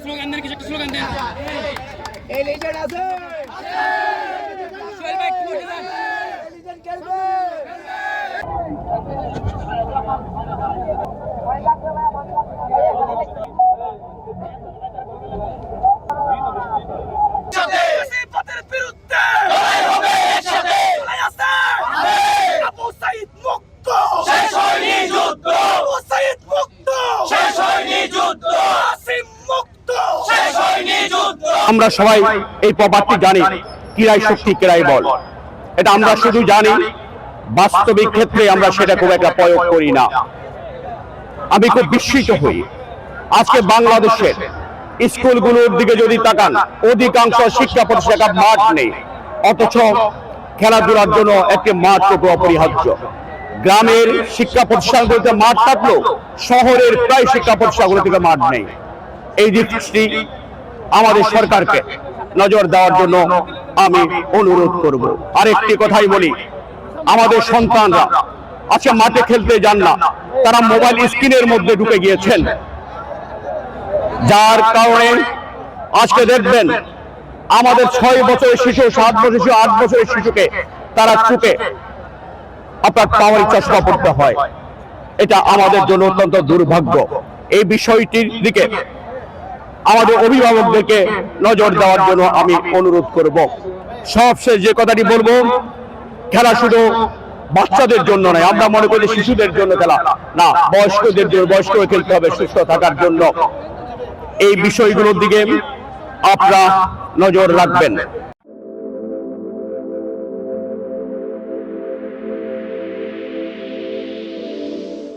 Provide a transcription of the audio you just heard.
Slogan দেন, কিছু একটা slogan দেন। এই লিজেন্ড আছে সোহেল ভাই, একটু উঠে যান। লিজেন্ড খেলবে মুসিবতের বিরুদ্ধে লড়াই হবে একসাথে। লড়াই আছে। আবু সাঈদ মুক্ত, শেষ হয়নি যুদ্ধ। আবু সাঈদ মুক্ত, শেষ হয়নি যুদ্ধ। আসিম মুক্ত, শেষ হয়নি যুদ্ধ। আমরা সবাই এই প্রবাদটি জানি, কিরাই শক্তি কিরাই বল। এটা আমরা শুধু জানি, বাস্তবিক ক্ষেত্রে আমরা সেটা খুব একটা প্রয়োগ করি না। আমি খুব বিস্মিত হই, আজকে বাংলাদেশের স্কুলগুলোর দিকে যদি তাকান, অধিকাংশ শিক্ষা প্রতিষ্ঠানের মাঠ নেই, অথচ খেলাধুলার জন্য একটি মাঠ খুব অপরিহার্য। গ্রামের শিক্ষা প্রতিষ্ঠানগুলোতে মাঠ থাকলেও শহরের প্রায় শিক্ষা প্রতিষ্ঠানগুলো থেকে মাঠ নেই। এই দিকটি আমাদের সরকারকে নজর দেওয়ার জন্য আমি অনুরোধ করব। আরেকটি কথাই বলি, আমাদের সন্তানরা আজকে মাঠে খেলতে যান না, তারা মোবাইল স্ক্রিনের মধ্যে ঢুকে গিয়েছেন, যার কারণে আজকে দেখবেন আমাদের 6 বছরের শিশু, 7 বছরের শিশু, 8 বছরের শিশুকে তারা চুকে আপনার পাওয়ারি চশমা পড়তে হয়। এটা আমাদের জন্য অত্যন্ত দুর্ভাগ্য। এই বিষয়টির দিকে আমাদের অভিভাবকদেরকে নজর দেওয়ার জন্য আমি অনুরোধ করব। সবশেষ যে কথাটি বলবো, খেলা শুধু বাচ্চাদের জন্য নয়, আমরা মনে করি শিশুদের জন্য খেলা না, বয়স্কদের জন্য, বয়স্কও খেলতে হবে সুস্থ থাকার জন্য। এই বিষয়গুলোর দিকে আপনারা নজর রাখবেন।